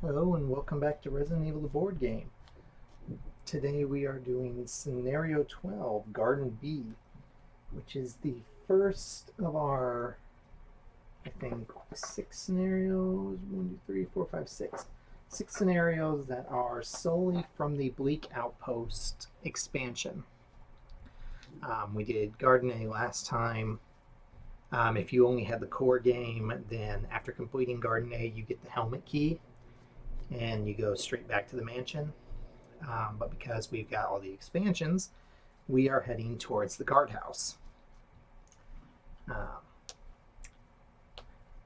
Hello and welcome back to Resident Evil the board game. Today we are doing Scenario 12, Garden B, which is the first of our, I think, 6 scenarios. 1, 2, 3, 4, 5, 6. 6 scenarios that are solely from the Bleak Outpost expansion. We did Garden A last time. If you only had the core game, then after completing Garden A, you get the helmet key and you go straight back to the mansion. But because we've got all the expansions, we are heading towards the guardhouse.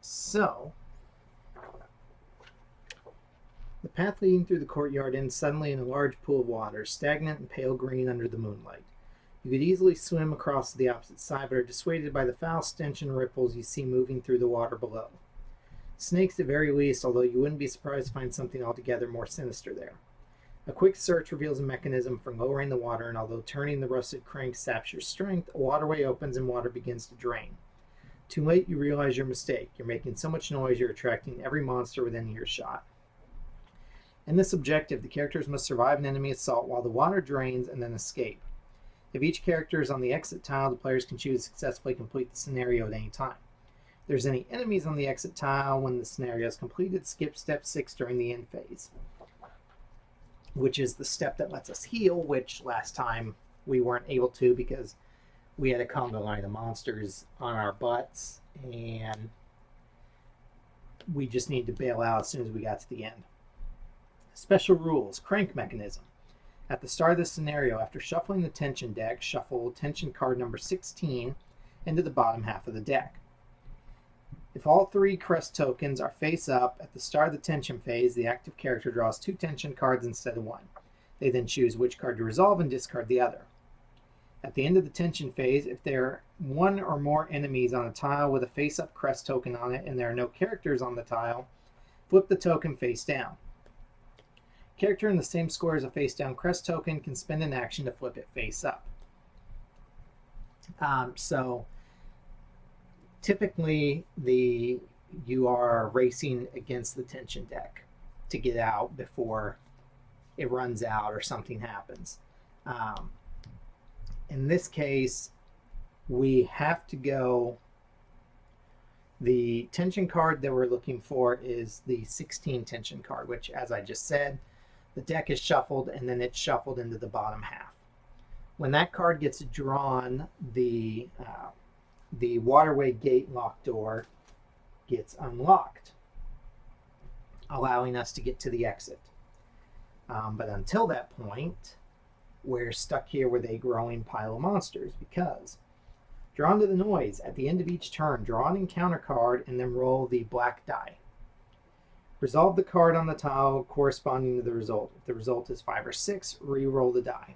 So, the path leading through the courtyard ends suddenly in a large pool of water, stagnant and pale green under the moonlight. You could easily swim across to the opposite side, but are dissuaded by the foul stench and ripples you see moving through the water below. Snakes at very least, although you wouldn't be surprised to find something altogether more sinister there. A quick search reveals a mechanism for lowering the water, and although turning the rusted crank saps your strength, a waterway opens and water begins to drain. Too late, you realize your mistake. You're making so much noise, you're attracting every monster within earshot. In this objective, the characters must survive an enemy assault while the water drains and then escape. If each character is on the exit tile, the players can choose to successfully complete the scenario at any time. If there's any enemies on the exit tile when the scenario is completed, skip step 6 during the end phase, which is the step that lets us heal, which last time we weren't able to because we had a combo line of monsters on our butts, and we just needed to bail out as soon as we got to the end. Special rules. Crank mechanism. At the start of the scenario, after shuffling the tension deck, shuffle tension card number 16 into the bottom half of the deck. If all 3 crest tokens are face up at the start of the tension phase, the active character draws 2 tension cards instead of 1. They then choose which card to resolve and discard the other. At the end of the tension phase, if there are 1 or more enemies on a tile with a face up crest token on it and there are no characters on the tile, flip the token face down. Character in the same score as a face down crest token can spend an action to flip it face up. So typically you are racing against the tension deck to get out before it runs out or something happens. In this case, we have to go. The tension card that we're looking for is the 16 tension card, which, as I just said, the deck is shuffled and then it's shuffled into the bottom half. When that card gets drawn, the waterway gate lock door gets unlocked, allowing us to get to the exit. But until that point, we're stuck here with a growing pile of monsters because, drawn to the noise, at the end of each turn, draw an encounter card and then roll the black die. Resolve the card on the tile corresponding to the result. If the result is 5 or 6, re-roll the die.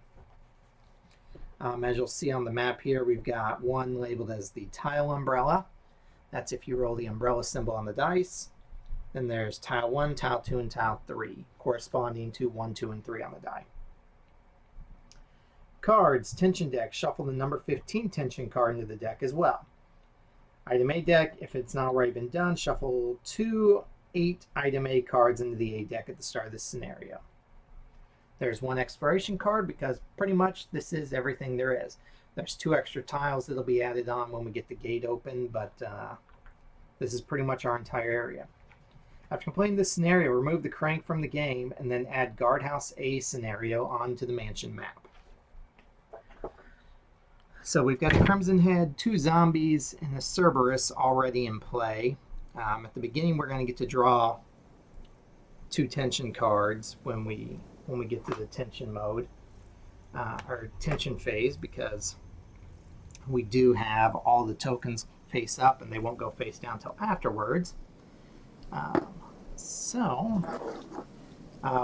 As you'll see on the map here, we've got one labeled as the tile umbrella. That's if you roll the umbrella symbol on the dice. Then there's tile 1, tile 2, and tile 3, corresponding to 1, 2, and 3 on the die. Cards, tension deck, shuffle the number 15 tension card into the deck as well. Item A deck, if it's not already been done, shuffle 2 8 item A cards into the A deck at the start of this scenario. There's 1 exploration card because pretty much this is everything there is. There's 2 extra tiles that'll be added on when we get the gate open, but this is pretty much our entire area. After completing this scenario, remove the crank from the game and then add Guardhouse A scenario onto the mansion map. So we've got the Crimson Head, 2 zombies, and a Cerberus already in play. At the beginning, we're going to get to draw 2 tension cards when we get to the tension mode, or tension phase, because we do have all the tokens face up and they won't go face down until afterwards.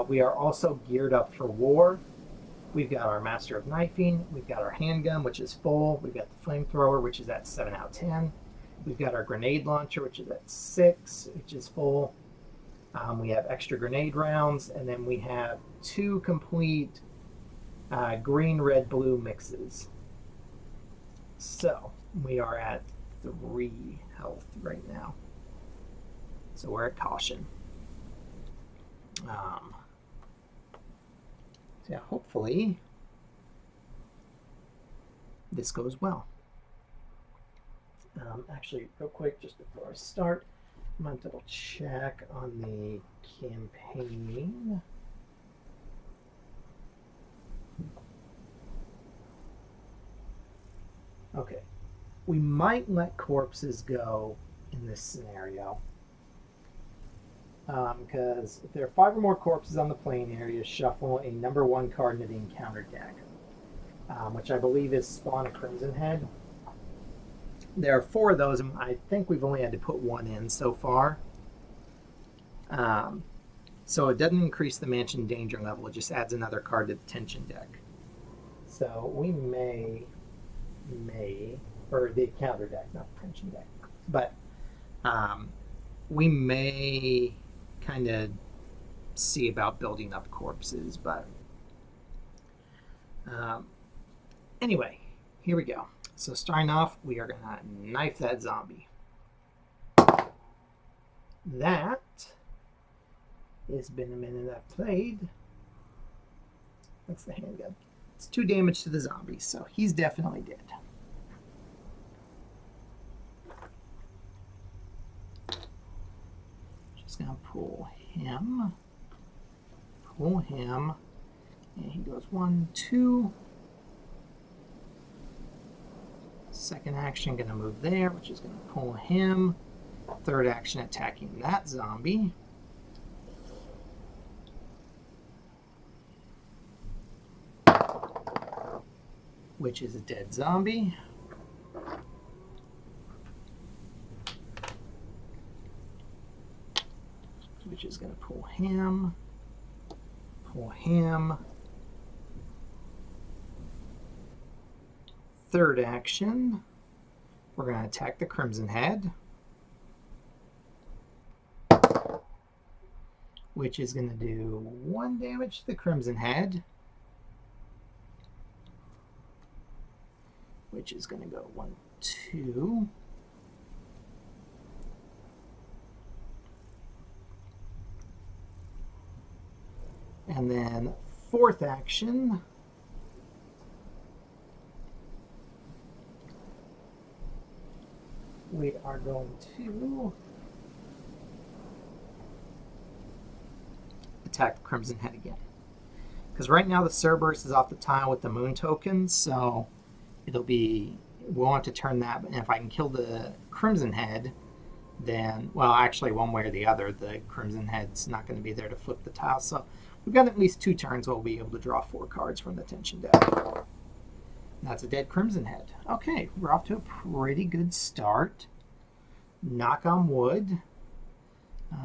We are also geared up for war. We've got our Master of Knifing, we've got our handgun, which is full, we've got the flamethrower, which is at 7 out of 10. We've got our grenade launcher, which is at 6, which is full. We have extra grenade rounds, and then we have 2 complete green, red, blue mixes. So we are at 3 health right now. So we're at caution. So yeah, hopefully this goes well. Actually, real quick, just before I start, I'm going to double check on the campaign. Okay, we might let corpses go in this scenario. Because if there are 5 or more corpses on the playing area, shuffle a number 1 card into the encounter deck, which I believe is Spawn a Crimson Head. There are 4 of those, and I think we've only had to put 1 in so far. So it doesn't increase the mansion danger level, it just adds another card to the tension deck. So we may, or the encounter deck, not the tension deck, but we may kind of see about building up corpses, but anyway, here we go. So starting off, we are gonna knife that zombie. That has been a minute I've played. That's the handgun. It's 2 damage to the zombie, so he's definitely dead. Just gonna pull him, and he goes 1, 2. Second action, gonna move there, which is gonna pull him. Third action, attacking that zombie. Which is a dead zombie. Which is gonna pull him. Third action, we're going to attack the Crimson Head, which is going to do 1 damage to the Crimson Head, which is going to go 1, 2. And then fourth action, we are going to attack the Crimson Head again. Because right now the Cerberus is off the tile with the moon tokens, so it'll be, we'll want to turn that, and if I can kill the Crimson Head, then, well, actually one way or the other, the Crimson Head's not going to be there to flip the tile, so we've got at least 2 turns where we'll be able to draw 4 cards from the tension deck. That's a dead Crimson Head. Okay, we're off to a pretty good start. Knock on wood.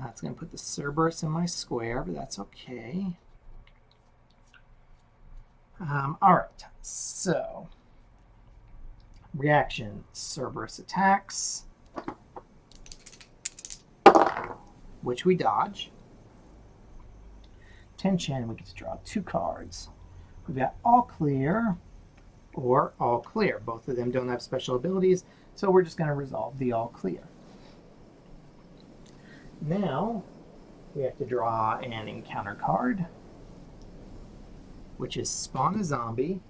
That's going to put the Cerberus in my square, but that's okay. All right, so reaction, Cerberus attacks, which we dodge. Tension, we get to draw 2 cards. We've got all clear or all clear. Both of them don't have special abilities, so we're just going to resolve the all clear. Now we have to draw an encounter card, which is spawn a zombie,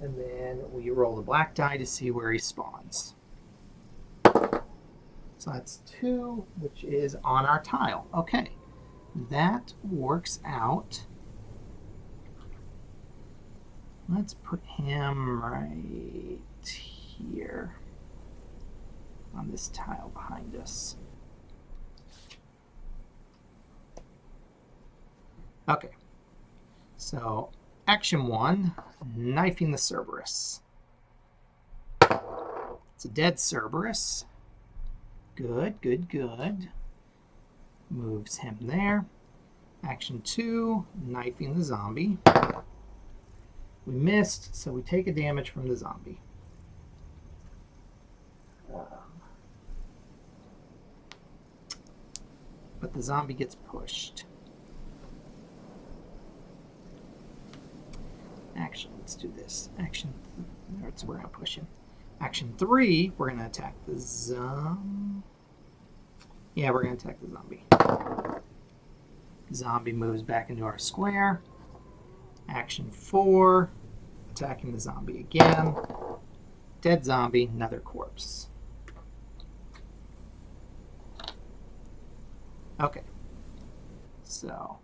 and then we roll the black die to see where he spawns. So that's 2, which is on our tile. Okay, that works out. Let's put him right here on this tile behind us. Okay, so action 1, knifing the Cerberus. It's a dead Cerberus. Good, good, good. Moves him there. Action 2, knifing the zombie. We missed, so we take a damage from the zombie. But the zombie gets pushed. Action, let's do this. Action, that's where I'm pushing. Action 3, we're going to attack the zombie. Yeah, we're going to attack the zombie. Zombie moves back into our square. Action 4, attacking the zombie again. Dead zombie, another corpse. Okay, so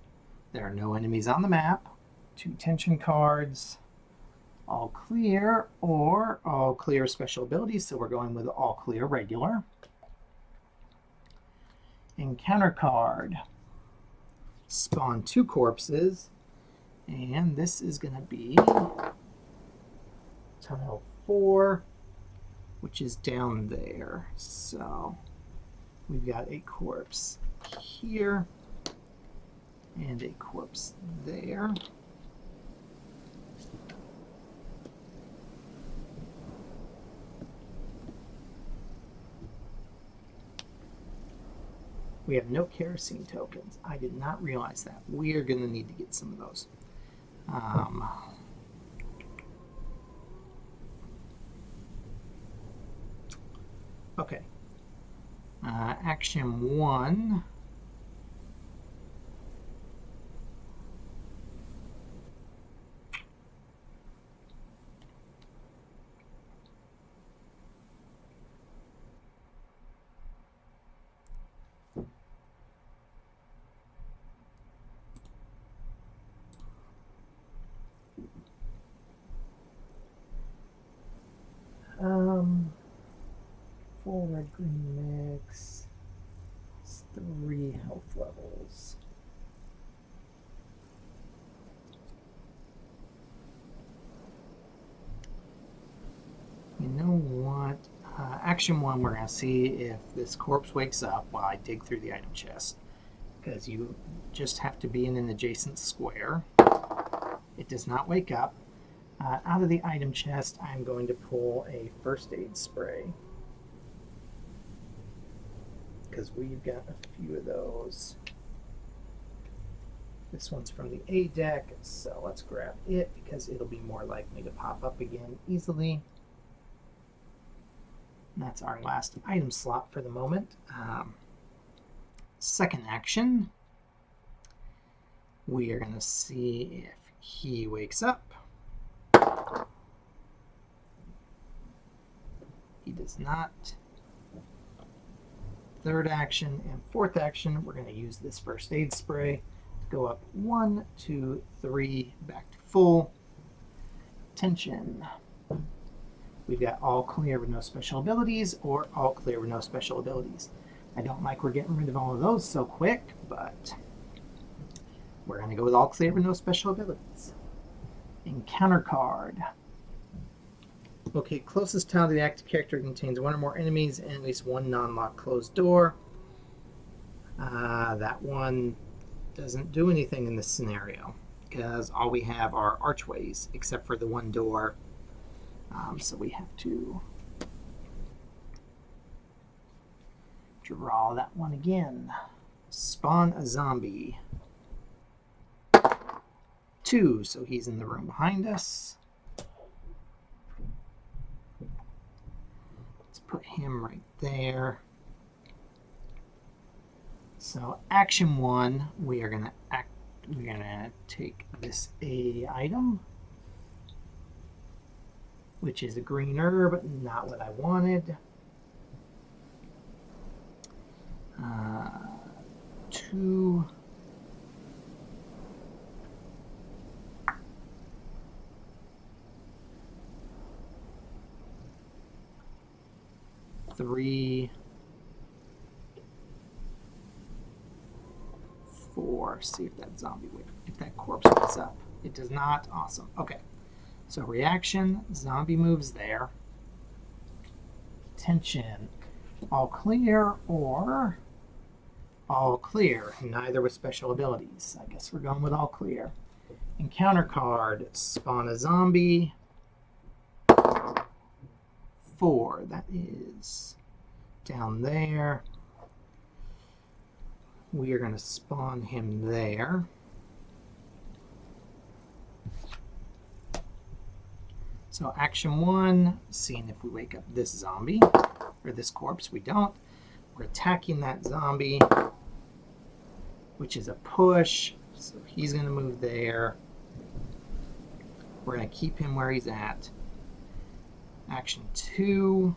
there are no enemies on the map. 2 tension cards. All clear or all clear special abilities, so we're going with all clear regular. Encounter card. Spawn 2 corpses, and this is going to be tile 4, which is down there. So we've got a corpse here and a corpse there. We have no kerosene tokens. I did not realize that. We are going to need to get some of those. Okay. Action 1. Full red green mix. It's 3 health levels. You know what? Action 1, we're going to see if this corpse wakes up while I dig through the item chest. Because you just have to be in an adjacent square. It does not wake up. Out of the item chest, I'm going to pull a first aid spray. Because we've got a few of those. This one's from the A deck, so let's grab it because it'll be more likely to pop up again easily. And that's our last item slot for the moment. Second action, we are going to see if he wakes up. He does not. Third action and fourth action, we're going to use this first aid spray to go up 1, 2, 3, back to full. Tension. We've got all clear with no special abilities or all clear with no special abilities. I don't like we're getting rid of all of those so quick, but we're going to go with all clear with no special abilities. Encounter card. Okay, closest tile to the active character contains 1 or more enemies and at least 1 non-locked closed door. That one doesn't do anything in this scenario because all we have are archways except for the 1 door. So we have to draw that one again. Spawn a zombie. 2, so he's in the room behind us. Put him right there. So action 1, we're gonna take this A item, which is a green herb, not what I wanted. 2. Three, 4. See if that zombie if that corpse wakes up. It does not. Awesome. Okay. So reaction, zombie moves there. Tension, all clear or all clear. Neither with special abilities. I guess we're going with all clear. Encounter card, spawn a zombie. 4, that is down there. We are going to spawn him there. So action 1, seeing if we wake up this zombie, or this corpse. We don't. We're attacking that zombie which is a push. So he's going to move there. We're going to keep him where he's at. Action 2.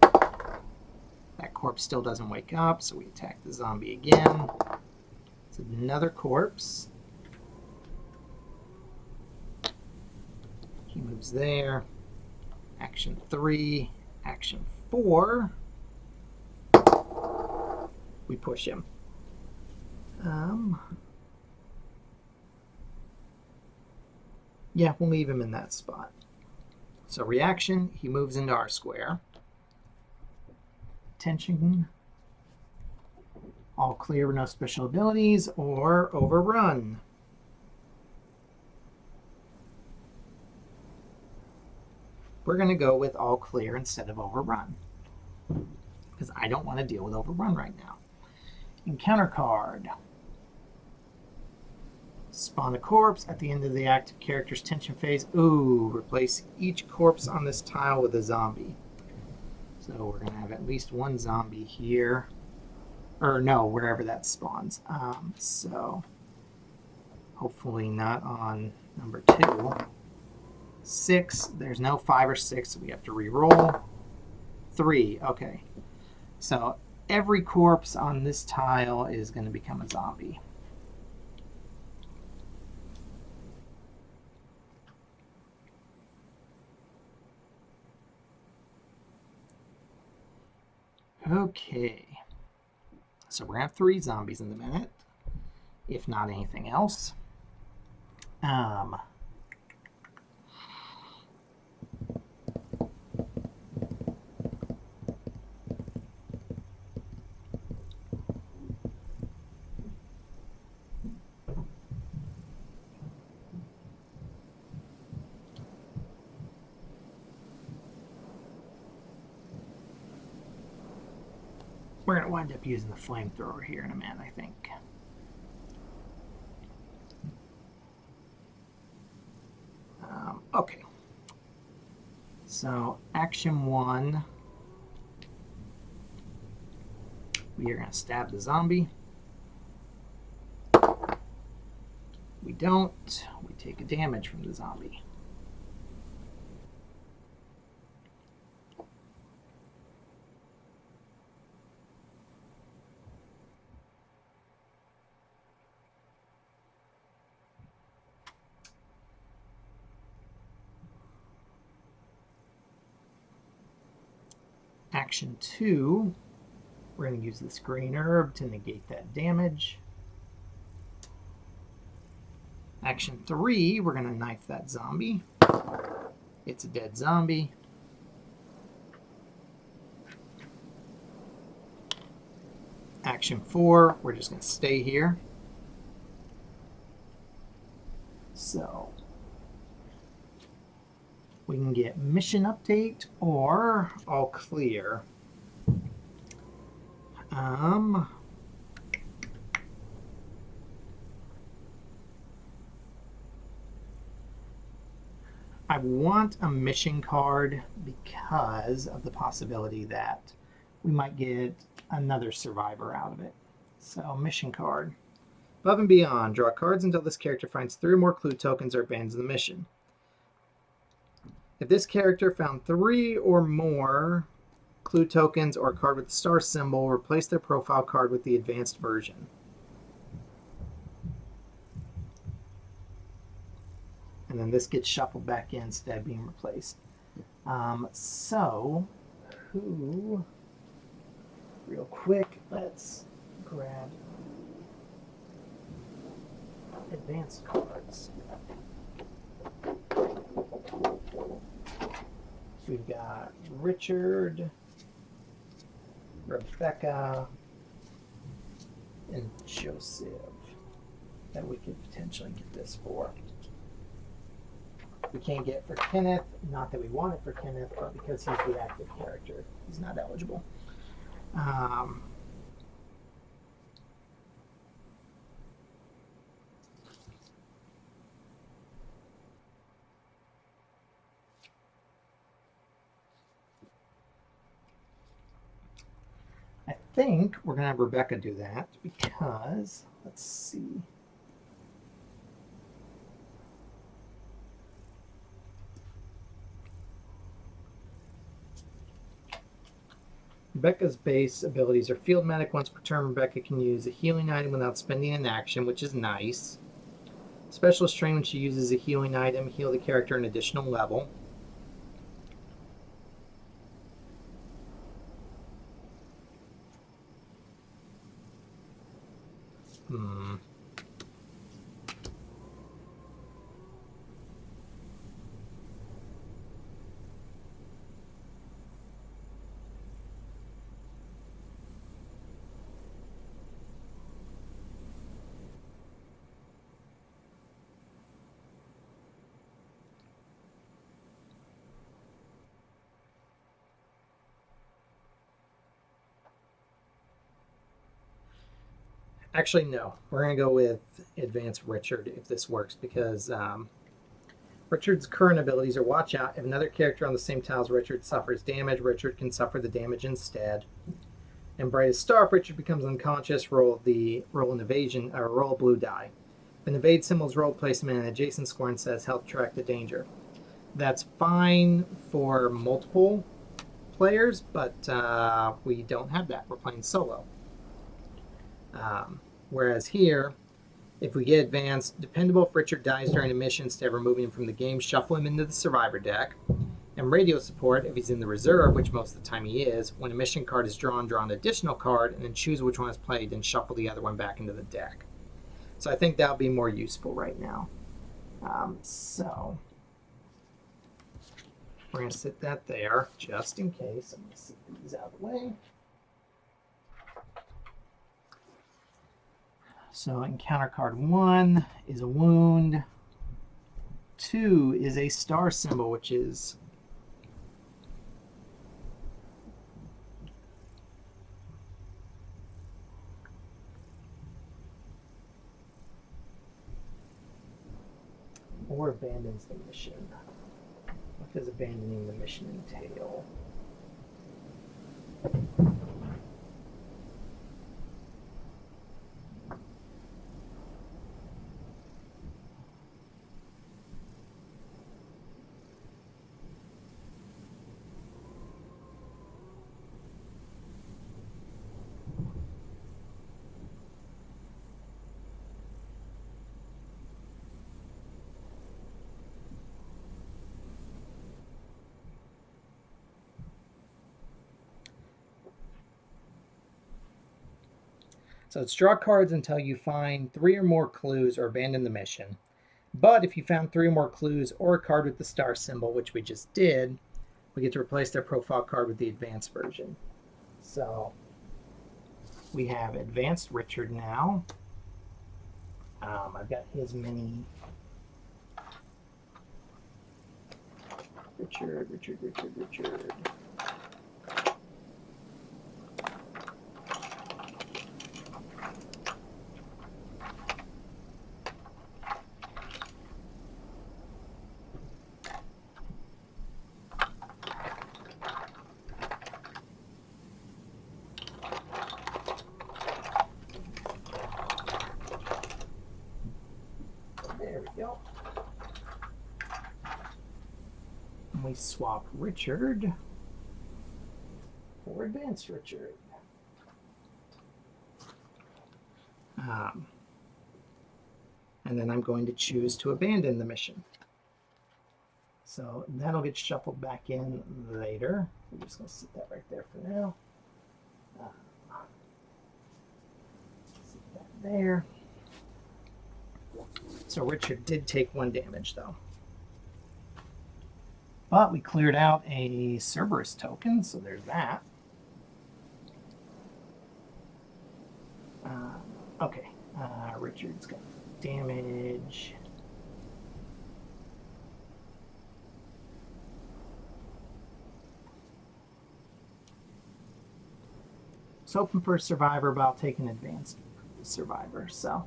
That corpse still doesn't wake up, so we attack the zombie again. It's another corpse. He moves there. Action 3. Action 4. We push him. Yeah, we'll leave him in that spot. So reaction, he moves into our square. Tension. All clear with no special abilities, or overrun. We're going to go with all clear instead of overrun, because I don't want to deal with overrun right now. Encounter card. Spawn a corpse at the end of the active character's tension phase. Ooh, replace each corpse on this tile with a zombie. So we're going to have at least one zombie here. Or no, wherever that spawns. So hopefully not on number 2. 6. There's no 5 or 6, so we have to re-roll. 3. Okay. So every corpse on this tile is going to become a zombie. Okay. So we're going to have 3 zombies in a minute, if not anything else. We're going to wind up using the flamethrower here in a minute, I think. Okay. So, action 1. We are going to stab the zombie. We don't. We take a damage from the zombie. Action 2, we're going to use this green herb to negate that damage. Action 3, we're going to knife that zombie. It's a dead zombie. Action 4, we're just going to stay here. So we can get mission update or all clear. I want a mission card because of the possibility that we might get another survivor out of it. So mission card. Above and beyond, draw cards until this character finds 3 or more clue tokens or abandons the mission. If this character found 3 or more clue tokens or a card with the star symbol, replace their profile card with the advanced version. And then this gets shuffled back in instead of being replaced. So, who, real quick, let's grab advanced cards. We've got Richard, Rebecca, and Joseph that we could potentially get this for. We can't get for Kenneth, not that we want it for Kenneth, but because he's the active character, he's not eligible. I think we're going to have Rebecca do that because, Let's see. Rebecca's base abilities are Field Medic. Once per turn, Rebecca can use a healing item without spending an action, which is nice. Specialist Train, when she uses a healing item, heal the character an additional level. Actually, no. We're going to go with Advanced Richard if this works, because Richard's current abilities are Watch Out. If another character on the same tile as Richard suffers damage, Richard can suffer the damage instead. And Brightest Star, if Richard becomes unconscious, roll an evasion, or roll a blue die. If an evade symbol is rolled, place them in an adjacent square and says help track the danger. That's fine for multiple players, but we don't have that. We're playing solo. Whereas here, if we get advanced, dependable, if Richard dies during a mission, instead of removing him from the game, shuffle him into the survivor deck. And radio support, if he's in the reserve, which most of the time he is, when a mission card is drawn an additional card, and then choose which one is played, then shuffle the other one back into the deck. So I think that'll be more useful right now. So we're going to sit that there, just in case. I'm going to sit these out of the way. So encounter card 1 is a wound. 2 is a star symbol, which is or abandons the mission. What does abandoning the mission entail? So it's draw cards until you find 3 or more clues or abandon the mission. But if you found 3 or more clues or a card with the star symbol, which we just did, we get to replace their profile card with the advanced version. So we have Advanced Richard now. I've got his mini Richard. There we go. And we swap Richard for Advanced Richard. And then I'm going to choose to abandon the mission. So that'll get shuffled back in later. We're just going to sit that right there for now. Sit that there. So Richard did take 1 damage, though. But we cleared out a Cerberus token, so there's that. Okay, Richard's got damage. It's open for a survivor, but I'll take an advanced survivor, so.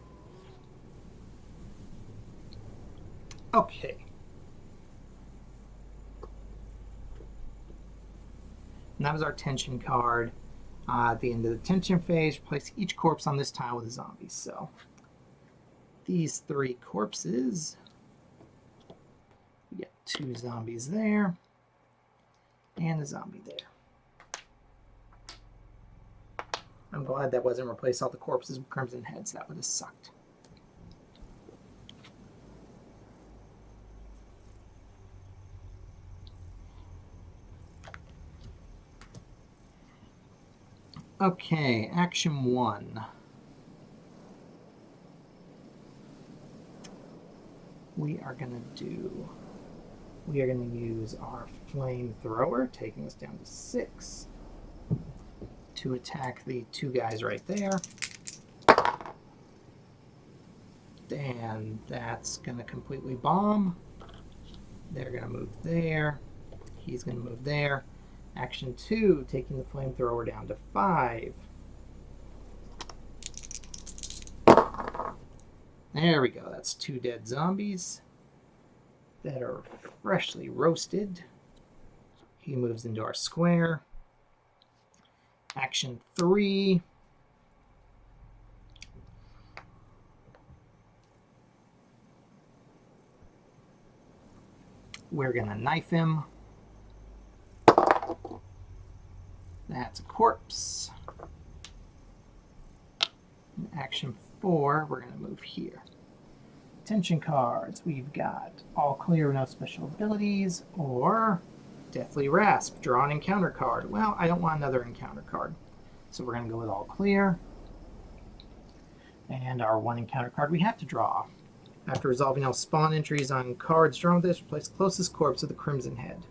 Okay. And that was our tension card. At the end of the tension phase, replace each corpse on this tile with a zombie. So these 3 corpses. We got 2 zombies there, and a zombie there. I'm glad that wasn't replace all the corpses with crimson heads. That would have sucked. Okay, action 1. We are going to use our flamethrower, taking us down to 6, to attack the 2 guys right there. And that's going to completely bomb. They're going to move there. He's going to move there. Action 2, taking the flamethrower down to 5. There we go. That's 2 dead zombies that are freshly roasted. He moves into our square. Action 3. We're going to knife him. That's a corpse. In action 4, we're going to move here. Attention cards. We've got all clear, no special abilities, or Deathly Rasp. Draw an encounter card. Well, I don't want another encounter card, so we're going to go with all clear. And our 1 encounter card we have to draw. After resolving all spawn entries on cards drawn with this, replace closest corpse with the crimson head.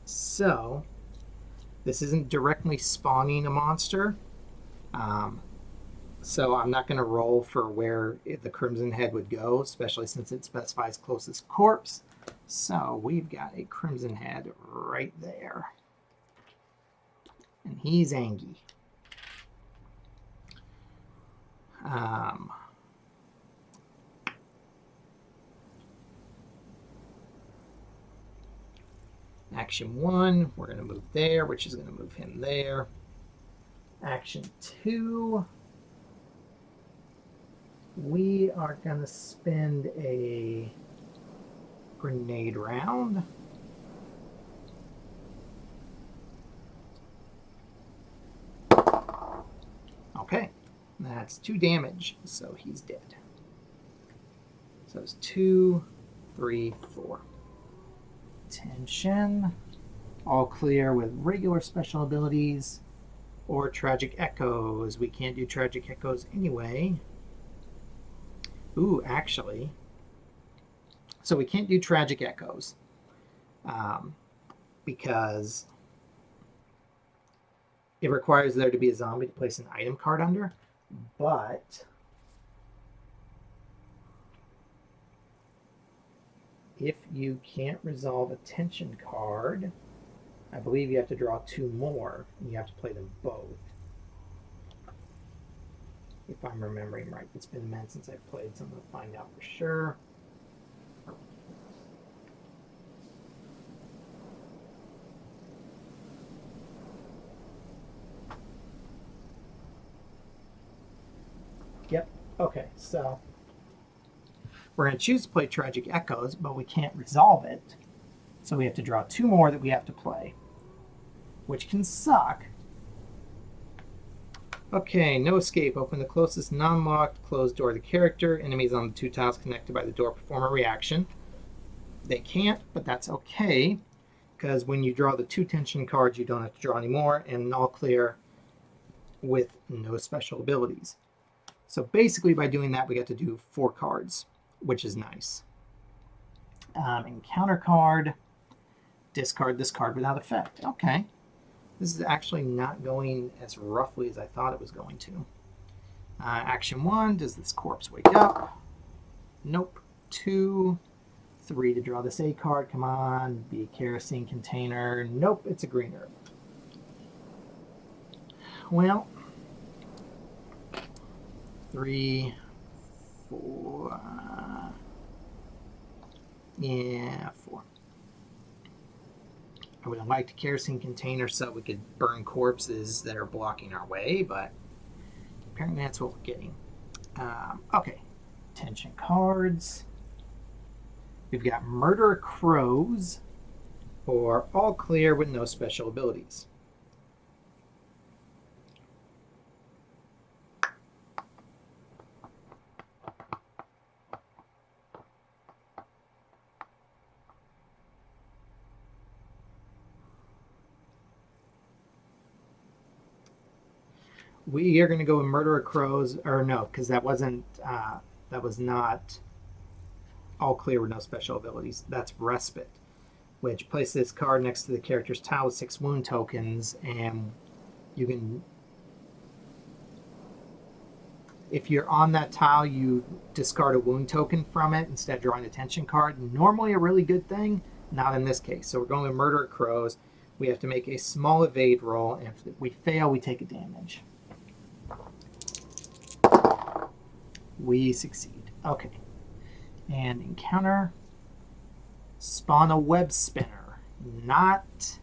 So, this isn't directly spawning a monster, so I'm not going to roll for where the crimson head would go, especially since it specifies closest corpse. So we've got a crimson head right there, and he's angry. Action 1, we're going to move there, which is going to move him there. Action 2, we are going to spend a grenade round. Okay, that's 2 damage, so he's dead. So it's 2, 3, 4. Attention. All clear with regular special abilities or Tragic Echoes. We can't do Tragic Echoes anyway. Ooh, actually. So we can't do Tragic Echoes because it requires there to be a zombie to place an item card under. But if you can't resolve a tension card, I believe you have to draw 2 more, and you have to play them both. If I'm remembering right. It's been a minute since I've played, so I'm going to find out for sure. Yep, okay, so we're going to choose to play Tragic Echoes, but we can't resolve it. So we have to draw 2 more that we have to play, which can suck. Okay, no escape. Open the closest non-locked closed door to the character. Enemies on the 2 tiles connected by the door perform a reaction. They can't, but that's okay, because when you draw the 2 tension cards, you don't have to draw any more, and all clear with no special abilities. So basically by doing that, we get to do 4 cards, which is nice. Encounter card, discard this card without effect. Okay. This is actually not going as roughly as I thought it was going to. Action 1, does this corpse wake up? Nope. 2, 3 to draw this A card. Come on, be a kerosene container. Nope, it's a green herb. Well, 3, 4. Yeah, 4. would have liked a kerosene container so we could burn corpses that are blocking our way, but apparently that's what we're getting. Okay, tension cards. We've got Murder Crows, or all clear with no special abilities. We are going to go with Murderer Crows, or no, because that was not all clear with no special abilities. That's Respite, which places this card next to the character's tile with 6 wound tokens, and you can, if you're on that tile, you discard a wound token from it instead of drawing a tension card. Normally a really good thing, not in this case. So we're going with Murderer Crows. We have to make a small evade roll, and if we fail, we take a damage. We succeed. Okay. And encounter. Spawn a web spinner. Not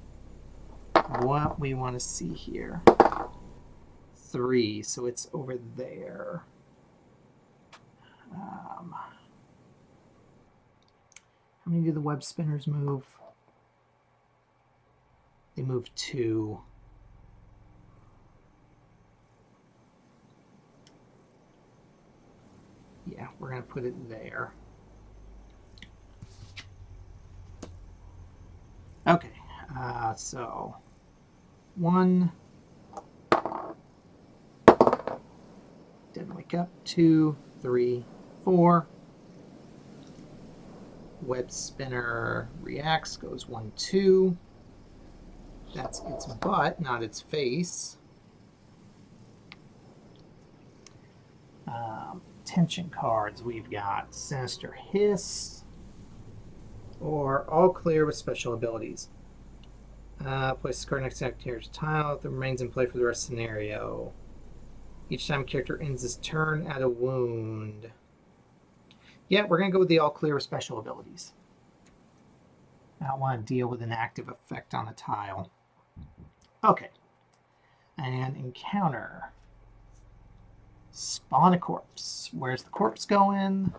what we want to see here. 3, so it's over there. How many do the web spinners move? They move 2. Yeah, we're going to put it there. Okay, so 1. Didn't wake up. 2, 3, 4. Web spinner reacts, goes 1, 2. That's its butt, not its face. Tension cards, we've got Sinister Hiss, or all clear with special abilities. Place the card next to the character's tile that remains in play for the rest of the scenario. Each time a character ends his turn, add a wound. Yeah, we're going to go with the all clear with special abilities. I don't want to deal with an active effect on a tile. Okay. And encounter. Spawn a corpse. Where's the corpse going?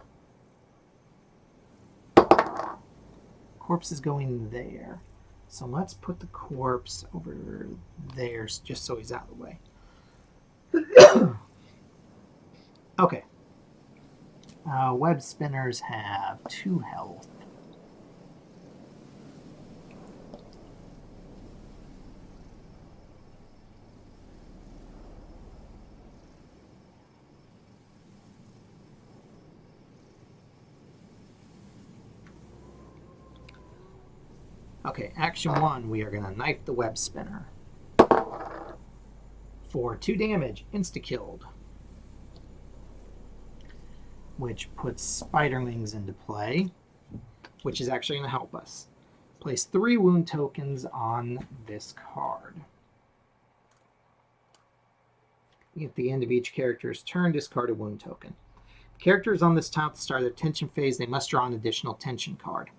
Corpse is going there. So let's put the corpse over there just so he's out of the way. Okay. Web spinners have 2 health. Okay, action 1, we are going to knife the web spinner. For 2 damage, insta-killed. Which puts spiderlings into play, which is actually going to help us. Place 3 wound tokens on this card. At the end of each character's turn, discard a wound token. If characters on this tile at the start of their tension phase, they must draw an additional tension card.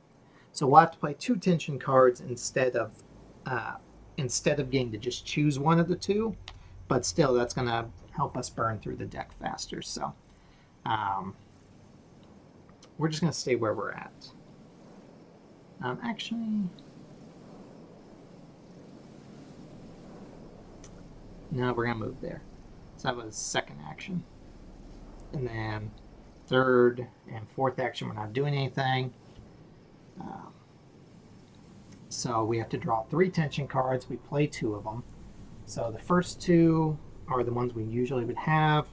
So we'll have to play 2 tension cards instead of getting to just choose one of the 2. But still, that's going to help us burn through the deck faster. So we're just going to stay where we're at. Actually, no, we're going to move there. So that was second action. And then third and fourth action, we're not doing anything. So we have to draw 3 tension cards. We play 2 of them. So the first 2 are the ones we usually would have.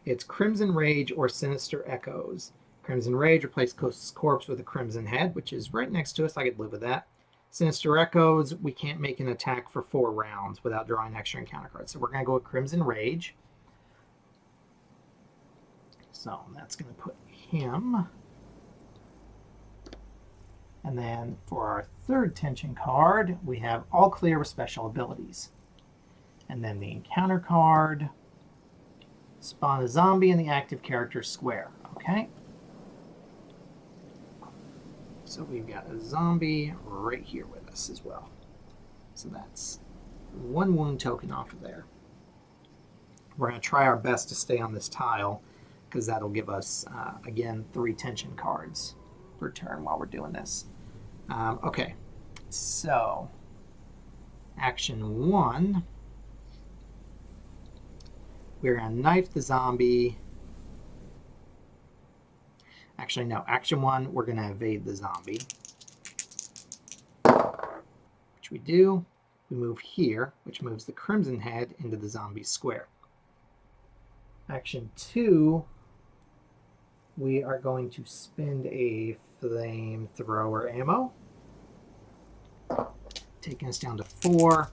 It's Crimson Rage or Sinister Echoes. Crimson Rage replaces corpse with a crimson head, which is right next to us. I could live with that. Sinister Echoes, we can't make an attack for 4 rounds without drawing extra encounter cards. So we're going to go with Crimson Rage. So that's going to put him. And then for our third tension card, we have all clear with special abilities. And then the encounter card, Spawn a zombie in the active character square. Okay. So we've got a zombie right here with us as well. So that's 1 wound token off of there. We're going to try our best to stay on this tile because that'll give us, again, 3 tension cards per turn while we're doing this. Okay, so action 1, we're going to knife the zombie. Actually, no, action 1, we're going to evade the zombie, which we do. We move here, which moves the Crimson Head into the zombie square. Action 2, we are going to spend a flamethrower ammo, taking us down to 4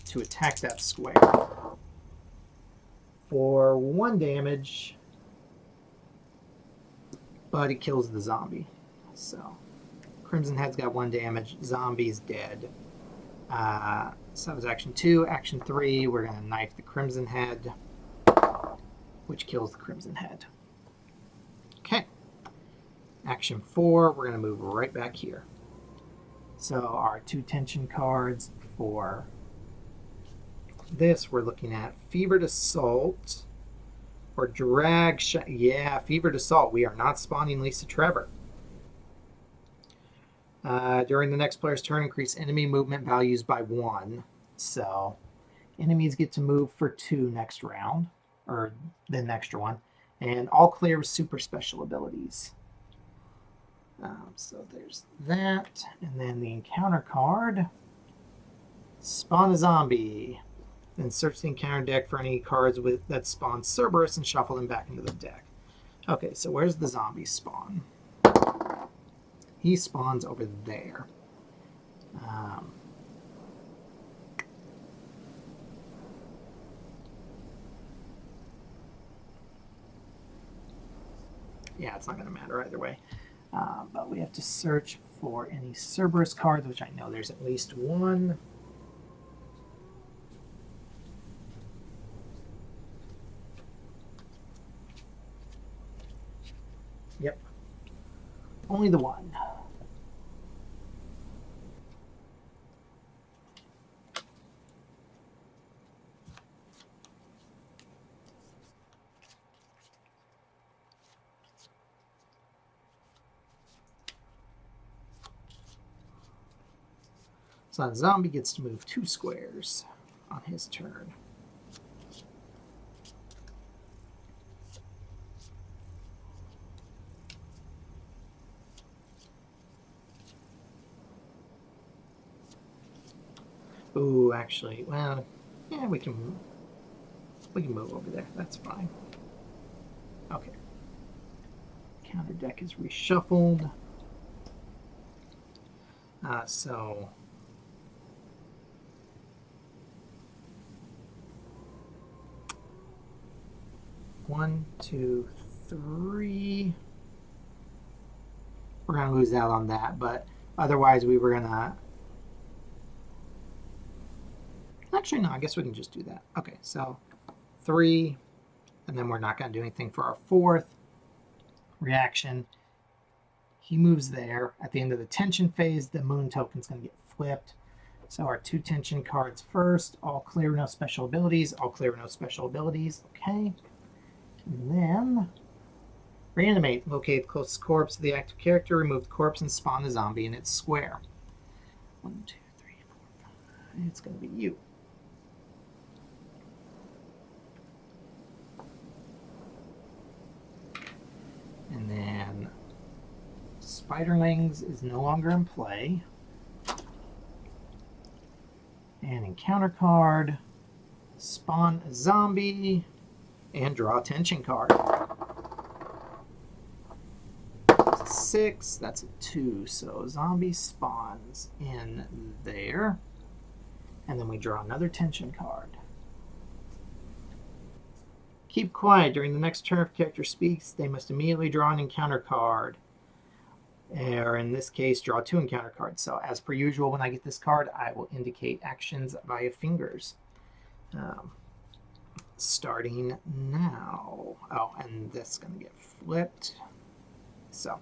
to attack that square. For 1 damage, but it kills the zombie. So, Crimson Head's got 1 damage, zombie's dead. So that was action 2. Action 3, we're going to knife the Crimson Head, which kills the Crimson Head. Okay. Action 4, we're going to move right back here. So our 2 tension cards for this, we're looking at Fevered Assault or Drag Shot. Yeah, Fevered Assault. We are not spawning Lisa Trevor. During the next player's turn, increase enemy movement values by 1. So enemies get to move for 2 next round, or the next one. And all clear with super special abilities. So there's that. And then the encounter card. Spawn a zombie. Then search the encounter deck for any cards that spawn Cerberus and shuffle them back into the deck. Okay, so where's the zombie spawn? He spawns over there. Yeah, it's not going to matter either way. But we have to search for any Cerberus cards, which I know there's at least 1. Yep. Only the 1. So that zombie gets to move 2 squares on his turn. Ooh, actually, well, yeah, we can move over there. That's fine. Okay. Counter deck is reshuffled. So 1, 2, 3. We're gonna lose out on that, but otherwise we were gonna. Actually, no, I guess we can just do that. Okay, so 3, and then we're not going to do anything for our 4th reaction. He moves there. At the end of the tension phase, the moon token's going to get flipped. So our 2 tension cards first. All clear, no special abilities. All clear, no special abilities. Okay. And then reanimate. Locate the closest corpse to the active character. Remove the corpse and spawn the zombie in its square. 1, 2, 3, 4, 5. It's going to be you. And then Spiderlings is no longer in play. And encounter card, spawn a zombie, and draw a tension card. That's a 6, that's a 2, so zombie spawns in there. And then we draw another tension card. Keep quiet. During the next turn, if the character speaks, they must immediately draw an encounter card. Or in this case, draw 2 encounter cards. So as per usual, when I get this card, I will indicate actions via fingers. starting now. Oh, and this is going to get flipped. So.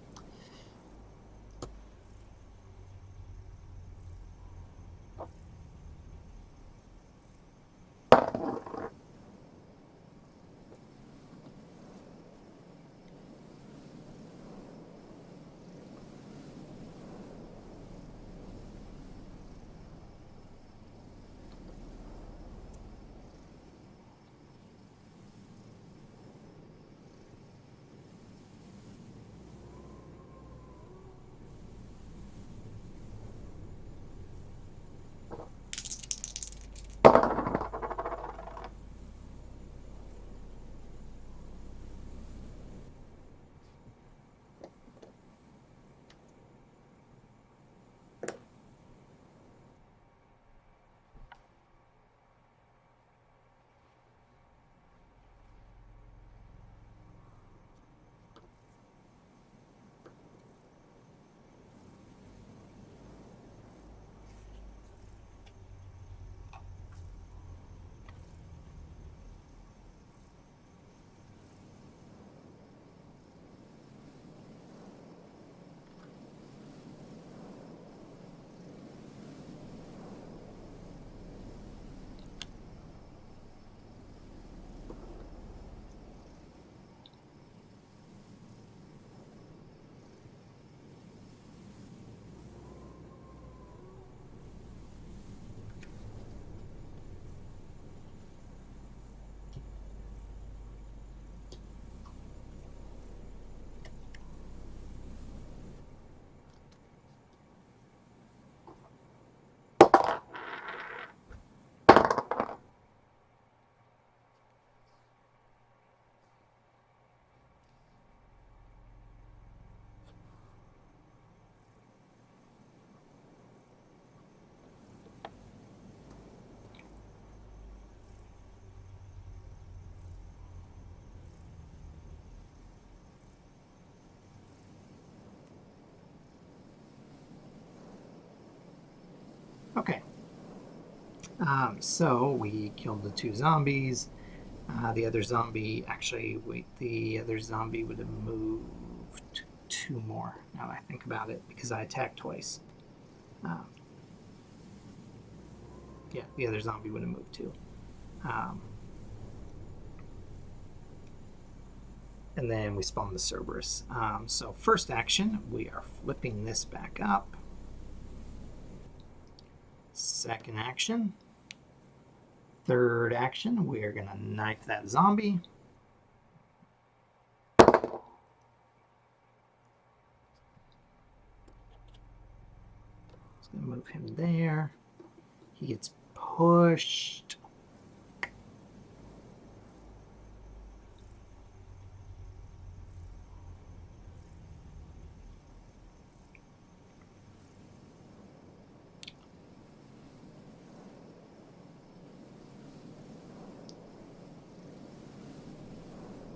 Okay. So we killed the 2 zombies. The other zombie, actually, wait, the other zombie would have moved 2 more, now that I think about it, because I attacked twice. Yeah, the other zombie would have moved 2. And then we spawned the Cerberus. So first action, we are flipping this back up. Second action. Third action, we are going to knife that zombie. Just going to move him there. He gets pushed.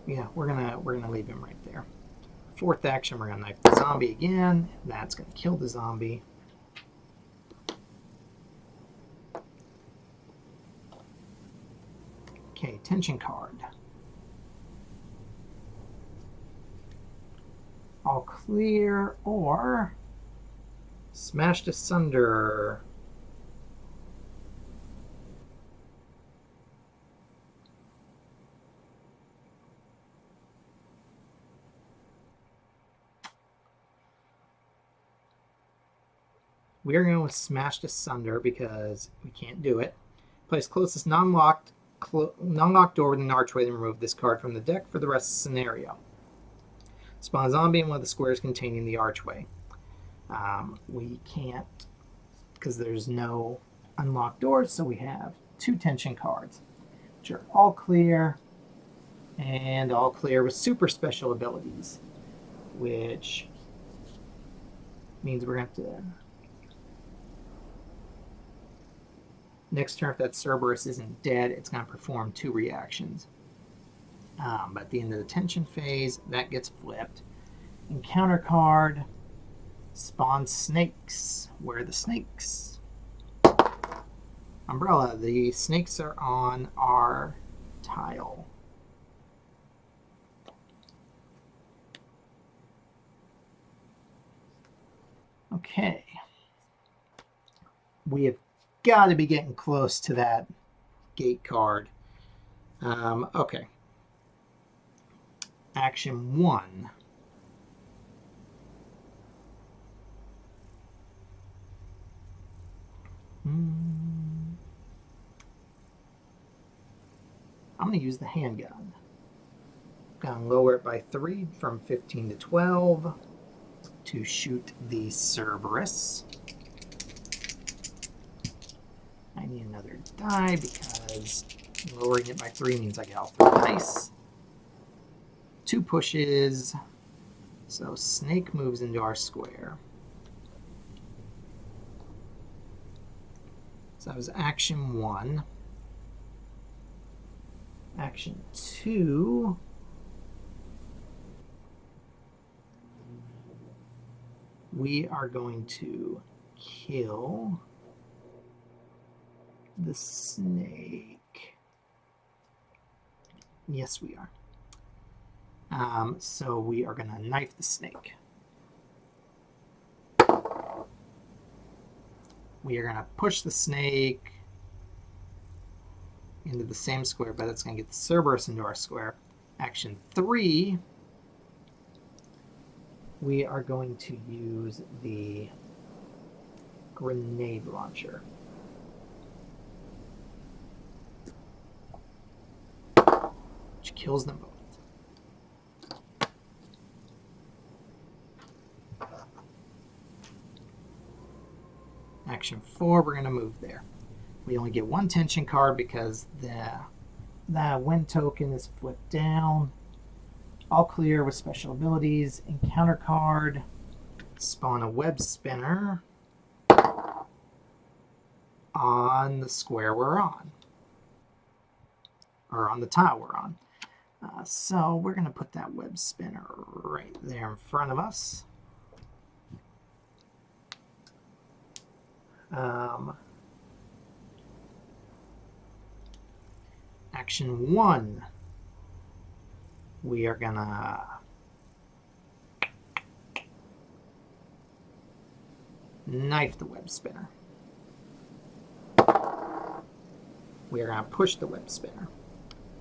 Yeah, we're gonna leave him right there. Fourth action, we're gonna knife the zombie again. That's gonna kill the zombie. Okay, tension card. All clear or smashed asunder. We are going with smashed asunder because we can't do it. Place closest non-locked door with an archway, then remove this card from the deck for the rest of the scenario. Spawn a zombie in one of the squares containing the archway. We can't, because there's no unlocked doors, so we have 2 tension cards, which are all clear, and all clear with super special abilities, which means we're going to have to... Next turn, if that Cerberus isn't dead, it's going to perform 2 reactions. But at the end of the tension phase, that gets flipped. Encounter card, spawn snakes. Where are the snakes? Umbrella. The snakes are on our tile. Okay. We have got to be getting close to that gate card. Okay. Action 1. I'm going to use the handgun. Gonna lower it by 3 from 15 to 12 to shoot the Cerberus. I need another die because lowering it by 3 means I get all 3 dice. 2 pushes. So snake moves into our square. So that was action 1. Action 2. We are going to kill the snake. Yes, we are. So we are going to knife the snake. We are going to push the snake into the same square, but it's going to get the Cerberus into our square. Action 3, we are going to use the grenade launcher. Which kills them both. Action 4, we're going to move there. We only get 1 tension card because the win token is flipped down. All clear with special abilities. Encounter card. Spawn a web spinner on the square we're on. Or on the tile we're on. So we're going to put that web spinner right there in front of us. Action 1. We are going to knife the web spinner. We are going to push the web spinner.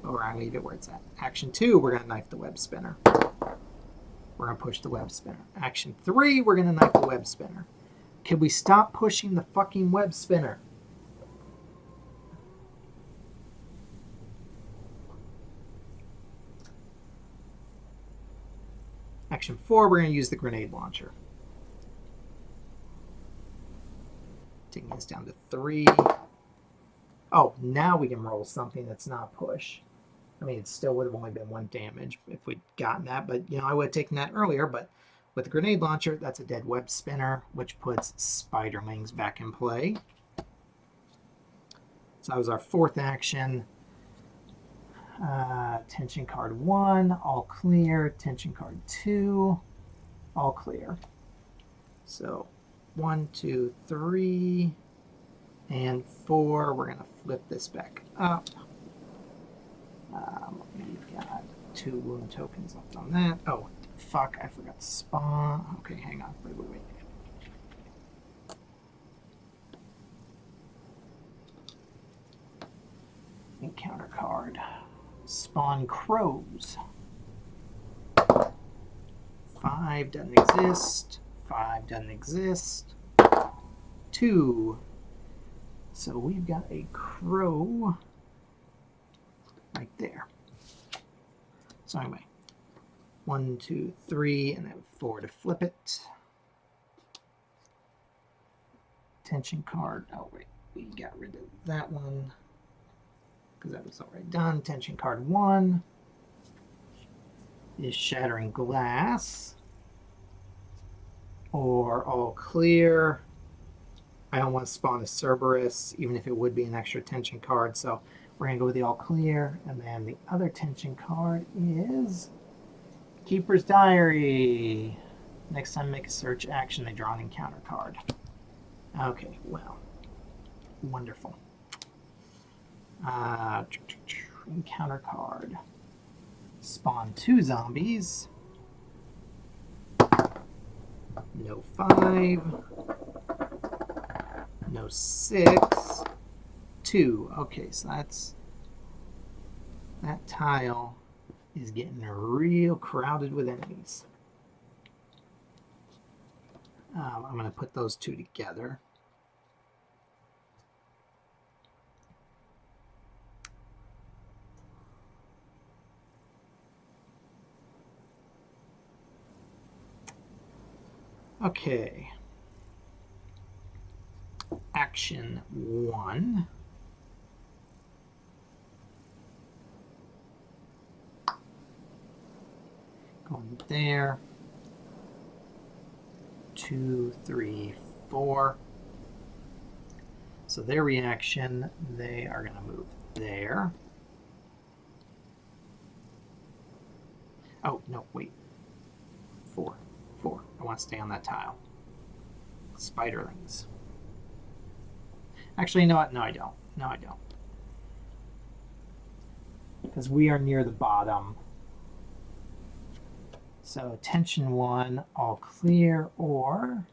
But we're going to leave it where it's at. Action 2, we're going to knife the web spinner. We're going to push the web spinner. Action 3, we're going to knife the web spinner. Can we stop pushing the fucking web spinner? Action 4, we're going to use the grenade launcher. Taking us down to 3. Oh, now we can roll something that's not push. I mean, it still would have only been 1 damage if we'd gotten that, but, you know, I would have taken that earlier, but with the grenade launcher, that's a dead web spinner, which puts spiderlings back in play. So that was our 4th action. Tension card 1, all clear. Tension card 2, all clear. So 1, 2, 3, and 4. We're going to flip this back up. We've got 2 wound tokens left on that. Oh, fuck, I forgot to spawn. Okay, hang on. Wait. Encounter card. Spawn crows. 5 doesn't exist. 5 doesn't exist. 2. So we've got a crow right there. So anyway, 1, 2, 3, and then 4 to flip it. Tension card. Oh wait, we got rid of that one because that was already done. Tension card 1 is shattering glass, or all clear. I don't want to spawn a Cerberus, even if it would be an extra tension card, so we're going to go with the all clear. And then the other tension card is Keeper's Diary. Next time make a search action, they draw an encounter card. Okay, well, wonderful. encounter card. Spawn 2 zombies. No 5. No 6. 2. Okay, so that tile is getting real crowded with enemies. I'm going to put those two together. Okay. Action 1. Going there. 2, 3, 4. So their reaction, they are going to move there. Oh, no, wait. 4. I want to stay on that tile. Spiderlings. Actually, you know what? No, I don't. No, I don't. Because we are near the bottom. So attention 1, all clear, or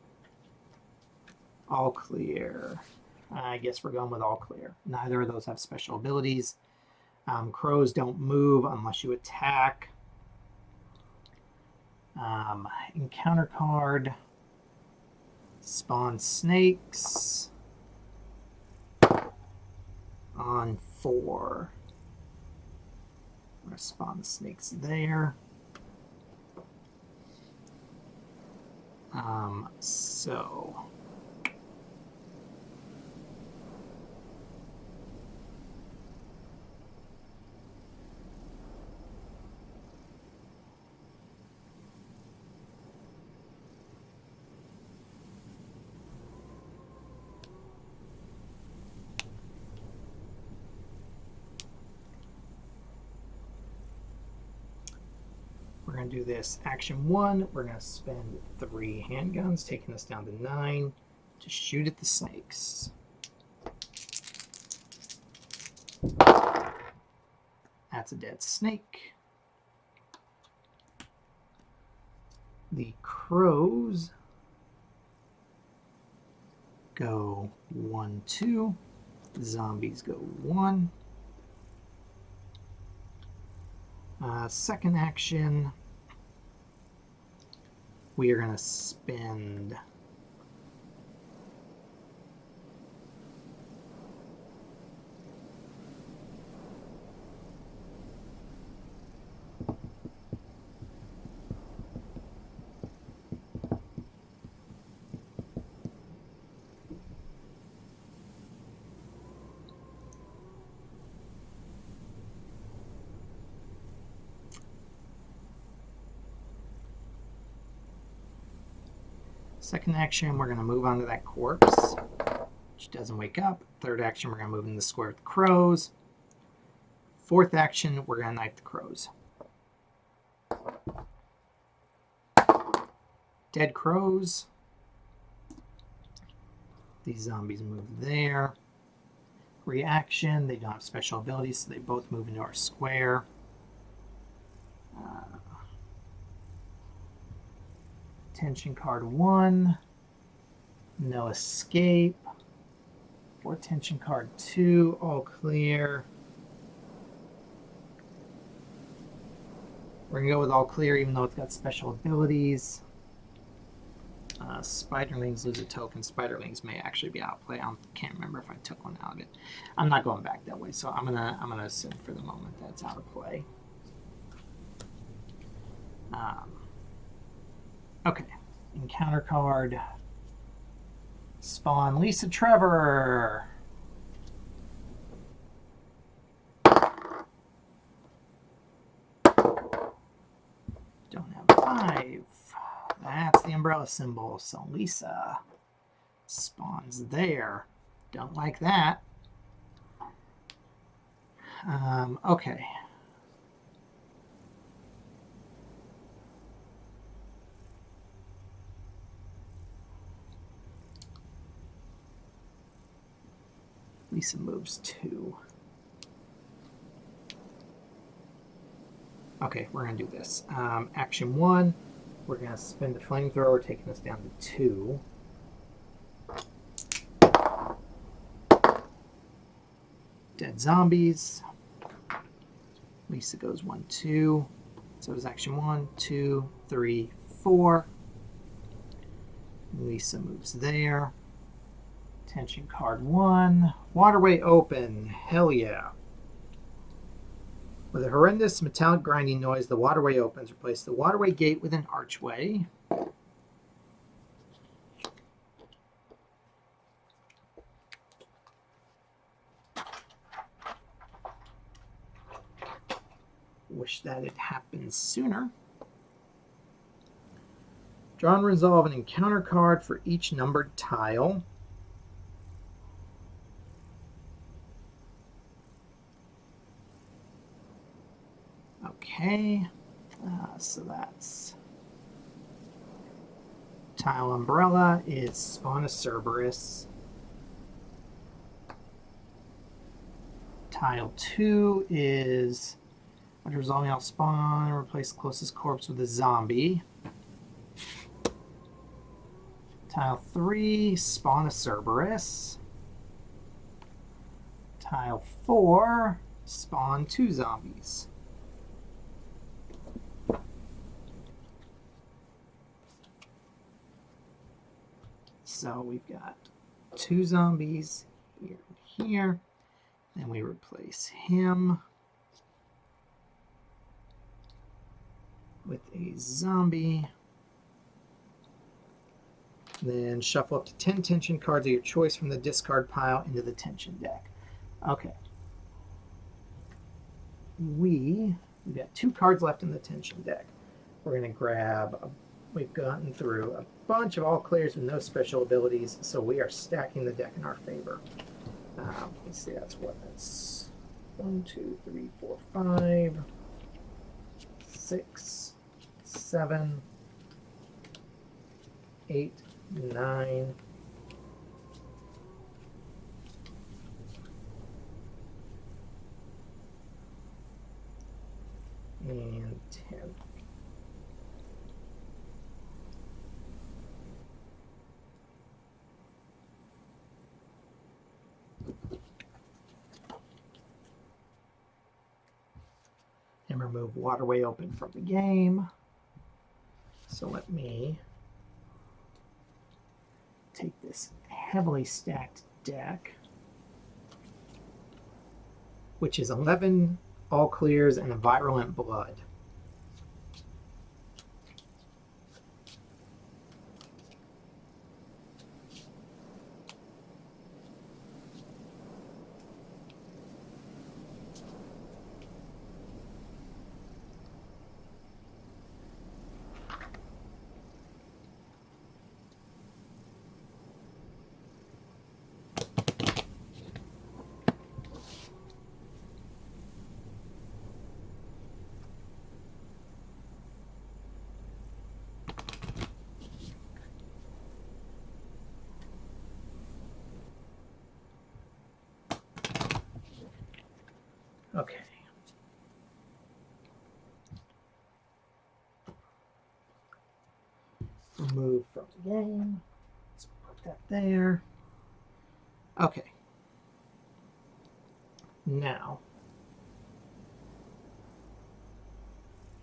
all clear. I guess we're going with all clear. Neither of those have special abilities. Crows don't move unless you attack. Encounter card. Spawn snakes. On 4. I'm going to spawn the snakes there. So we're going to do this. Action 1, we're going to spend 3 handguns, taking us down to 9, to shoot at the snakes. That's a dead snake. The crows go 1, 2. The zombies go 1. Second action, we are going to spend second action, we're going to move on to that corpse, which doesn't wake up. Third action, we're going to move in the square with the crows. Fourth action, we're going to knife the crows. Dead crows. These zombies move there. Reaction, they don't have special abilities, so they both move into our square. Tension card 1. No escape. For tension card 2, all clear. We're going to go with all clear even though it's got special abilities. Spiderlings lose a token. Spiderlings may actually be out of play. I can't remember if I took one out of it. I'm not going back that way, so I'm gonna assume for the moment that's out of play. Okay, encounter card. Spawn Lisa Trevor. Don't have 5. That's the umbrella symbol, so Lisa spawns there. Don't like that. Okay. Lisa moves 2. Okay, we're going to do this. Action 1, we're going to spin the flamethrower, taking us down to 2. Dead zombies. Lisa goes 1, 2. So it was action 1, 2, 3, 4. Lisa moves there. Tension card 1. Waterway open. Hell yeah. With a horrendous metallic grinding noise, the waterway opens. Replace the waterway gate with an archway. Wish that had happened sooner. Draw and resolve an encounter card for each numbered tile. Okay, so that's tile umbrella is spawn a Cerberus. Tile 2 is when resolving out spawn, replace the closest corpse with a zombie. Tile 3, spawn a Cerberus. Tile 4, spawn 2 zombies. So we've got 2 zombies here and here. Then we replace him with a zombie. Then shuffle up to 10 tension cards of your choice from the discard pile into the tension deck. Okay. We've got 2 cards left in the tension deck. We're going to grab, we've gotten through a bunch of all clears with no special abilities, so we are stacking the deck in our favor. Let's see, that's 1, 2, 3, 4, 5, 6, 7, 8, 9, and 10. And remove waterway open from the game. So let me take this heavily stacked deck, which is 11 all clears and a virulent blood. Okay. Remove from the game. Let's put that there. Okay. Now,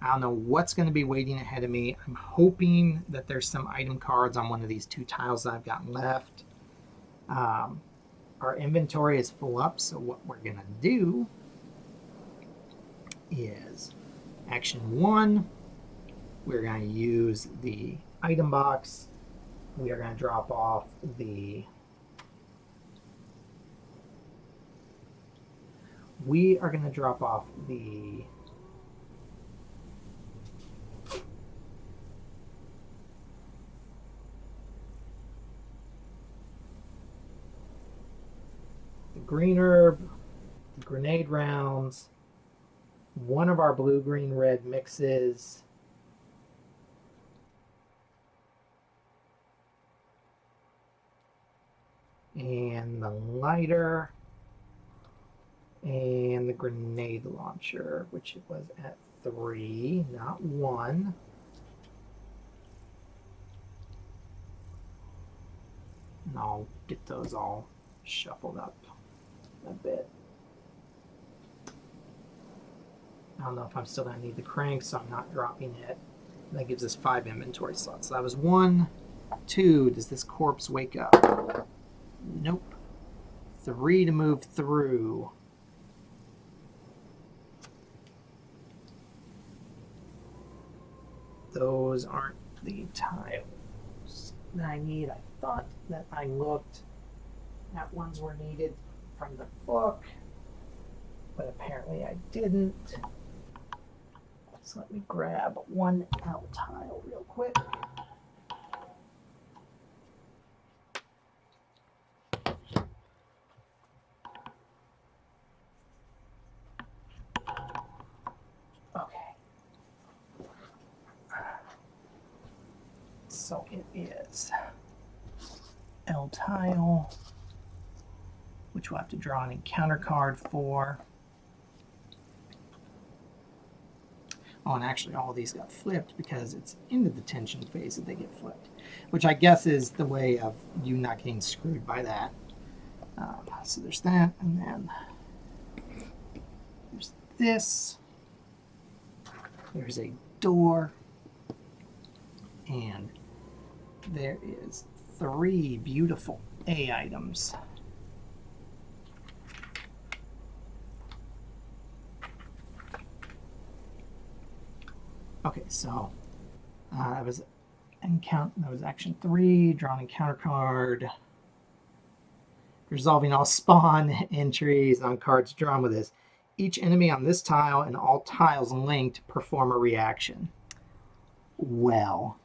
I don't know what's going to be waiting ahead of me. I'm hoping that there's some item cards on one of these 2 tiles that I've got left. Our inventory is full up, so what we're going to do is action 1, we're going to use the item box. We are going to drop off the green herb, the grenade rounds, one of our blue, green, red mixes, and the lighter, and the grenade launcher, which was at 3, not 1. And I'll get those all shuffled up a bit. I don't know if I'm still going to need the crank, so I'm not dropping it. And that gives us 5 inventory slots. So that was 1, 2. Does this corpse wake up? Nope. 3 to move through. Those aren't the tiles that I need. I thought that I looked at ones were needed from the book, but apparently I didn't. So let me grab 1 L tile real quick. Okay. So it is L tile, which we'll have to draw an encounter card for. Oh, and actually all of these got flipped because it's into the tension phase that they get flipped, which I guess is the way of you not getting screwed by that. So there's that, and then there's this. There's a door, and there is 3 beautiful A items. Okay, so that was action 3, draw an encounter card. Resolving all spawn entries on cards drawn with this. Each enemy on this tile and all tiles linked perform a reaction. Well,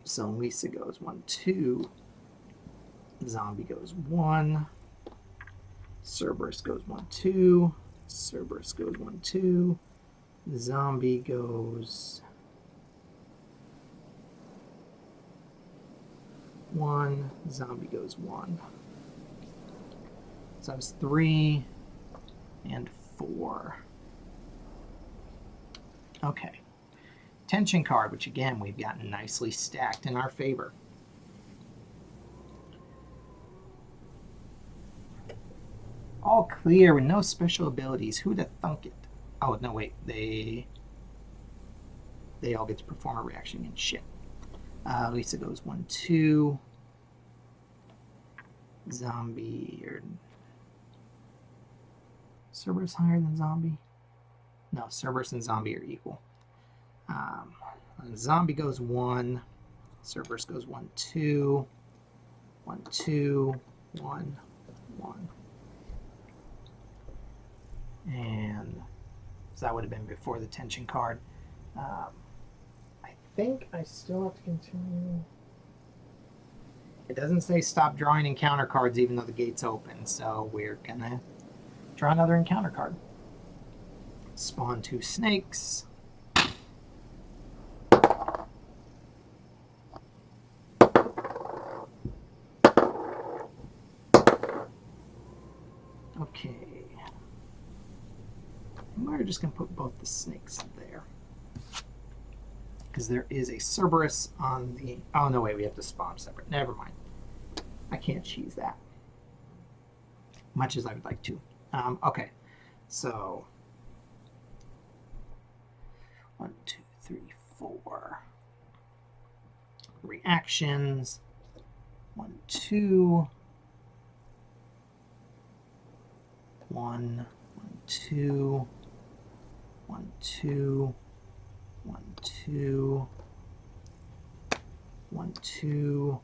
so Lisa goes 1, 2. Zombie goes 1. Cerberus goes 1, 2. Cerberus goes 1, 2. Zombie goes 1. Zombie goes 1. So that was 3 and 4. Okay. Tension card, which again we've gotten nicely stacked in our favor. All clear with no special abilities. Who'd have thunk it? Oh, no, wait. They all get to perform a reaction against shit. Lisa goes 1, 2. Zombie or Cerberus higher than zombie? No, Cerberus and zombie are equal. Zombie goes 1. Cerberus goes 1, 2. 1, 2. 1, 1. And so that would have been before the tension card. I think I still have to continue. It doesn't say stop drawing encounter cards even though the gate's open, so we're gonna draw another encounter card. Spawn 2 snakes. Okay. We're just going to put both the snakes there. Because there is a Cerberus on the... Oh, no, wait, we have to spawn separate. Never mind. I can't cheese that. Much as I would like to. Okay, so... 1, 2, 3, 4. Reactions. 1, 2. 1, 2. 1, 2. 1, 2. 1, 2.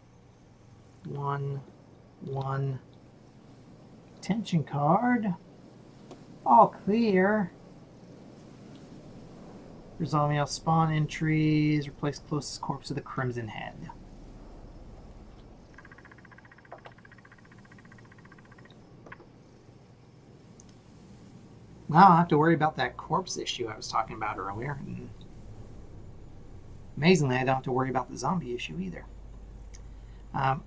1, 1. Tension card. All clear. Resolving all spawn entries. Replace closest corpse with a crimson head. Well, I don't have to worry about that corpse issue I was talking about earlier. And amazingly, I don't have to worry about the zombie issue either.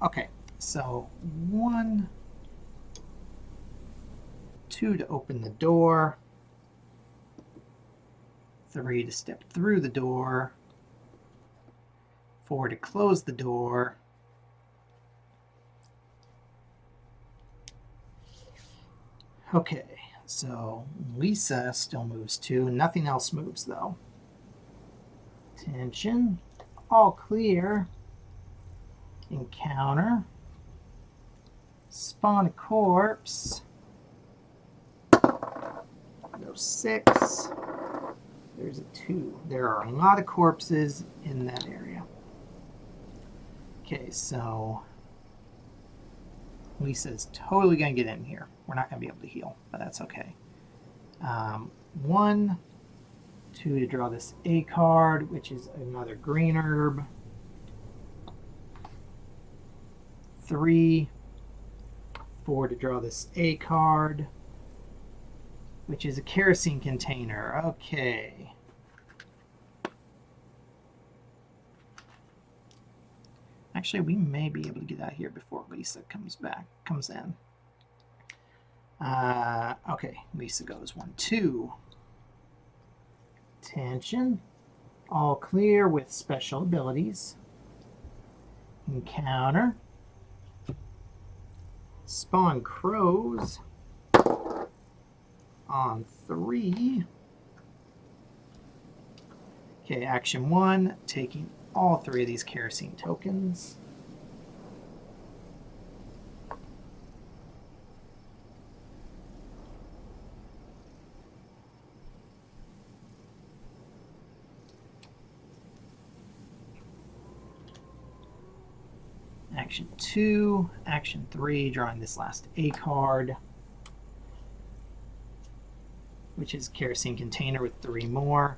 Okay, so 1, 2 to open the door. 3 to step through the door, 4 to close the door, okay, so Lisa still moves 2. Nothing else moves, though. Tension. All clear. Encounter. Spawn a corpse. No 6. There's a 2. There are a lot of corpses in that area. Okay, so Lisa's totally going to get in here. We're not going to be able to heal, but that's okay. 1, 2 to draw this A card, which is another green herb. 3, 4 to draw this A card, which is a kerosene container. Okay. Actually, we may be able to get out of here before Lisa comes in. Okay, Lisa goes 1, 2. Tension. All clear with special abilities. Encounter. Spawn crows. On 3. Okay, action 1, taking all 3 of these kerosene tokens. Action 2, action 3, drawing this last A card, which is kerosene container with 3 more.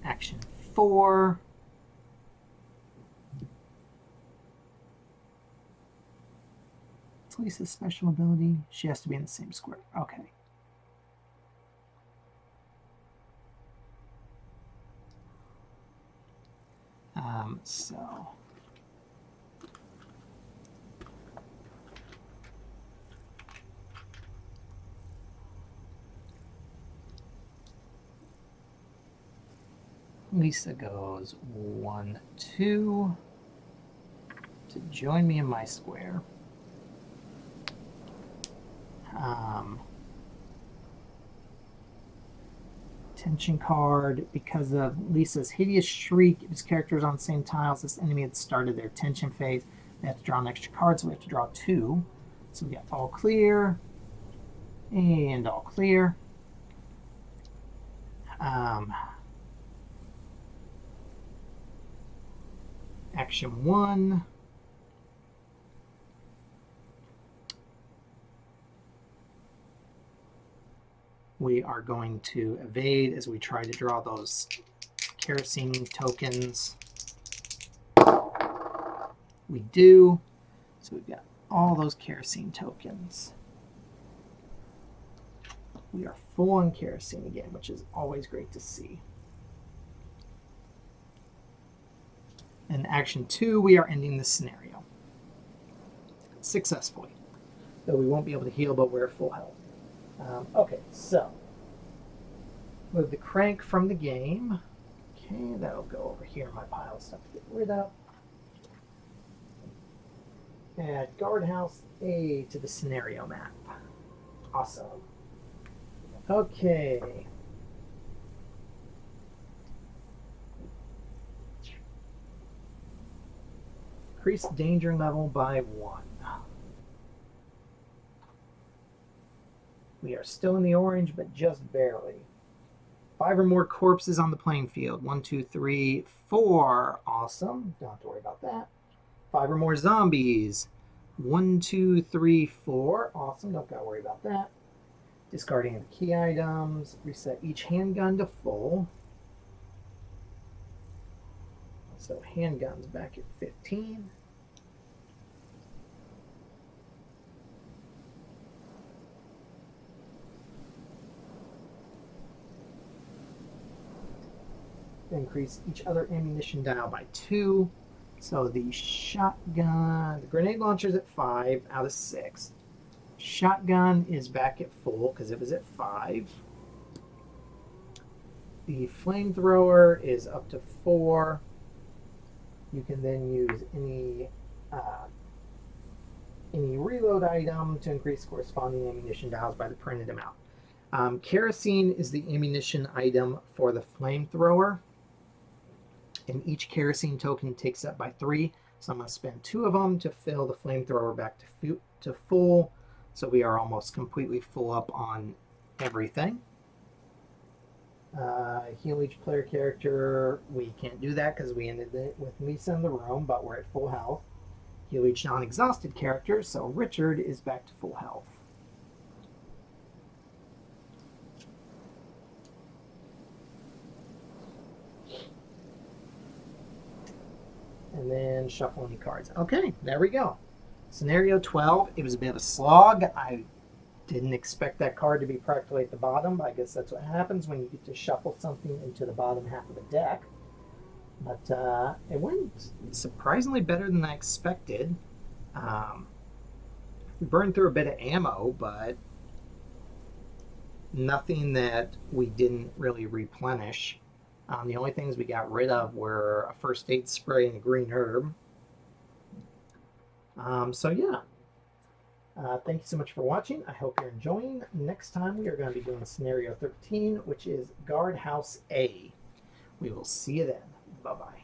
Action 4. What's Lisa's special ability? She has to be in the same square. Okay. So Lisa goes 1, 2 to join me in my square. Tension card. Because of Lisa's hideous shriek, if his character is on the same tiles, this enemy had started their tension phase. They have to draw an extra card, so we have to draw 2. So we got all clear and all clear. Action 1. We are going to evade as we try to draw those kerosene tokens. We do. So we've got all those kerosene tokens. We are full on kerosene again, which is always great to see. In action 2, we are ending this scenario successfully. Though we won't be able to heal, but we're at full health. Okay, so move the crank from the game. Okay, that'll go over here in my pile of stuff to get rid of. Add guardhouse A to the scenario map. Awesome. Okay. Increase danger level by 1. We are still in the orange, but just barely. 5 or more corpses on the playing field. 1, 2, 3, 4. Awesome. Don't have to worry about that. 5 or more zombies. 1, 2, 3, 4. Awesome. Don't got to worry about that. Discarding the key items. Reset each handgun to full. So handguns back at 15. Increase each other ammunition dial by 2. So the shotgun, the grenade launcher is at 5 out of 6. Shotgun is back at full because it was at 5. The flamethrower is up to 4. You can then use any reload item to increase corresponding ammunition dials by the printed amount. Kerosene is the ammunition item for the flamethrower, and each kerosene token takes up by 3. So I'm going to spend 2 of them to fill the flamethrower back to full, so we are almost completely full up on everything. Heal each player character. We can't do that because we ended it with Lisa in the room, but we're at full health. Heal each non-exhausted character, so Richard is back to full health. And then shuffle any cards. Okay, there we go. Scenario 12. It was a bit of a slog. I didn't expect that card to be practically at the bottom, but I guess that's what happens when you get to shuffle something into the bottom half of the deck. But it went surprisingly better than I expected. We burned through a bit of ammo, but nothing that we didn't really replenish. The only things we got rid of were a first aid spray and a green herb. So yeah. Thank you so much for watching. I hope you're enjoying. Next time we are going to be doing scenario 13, which is Guardhouse A. We will see you then. Bye-bye.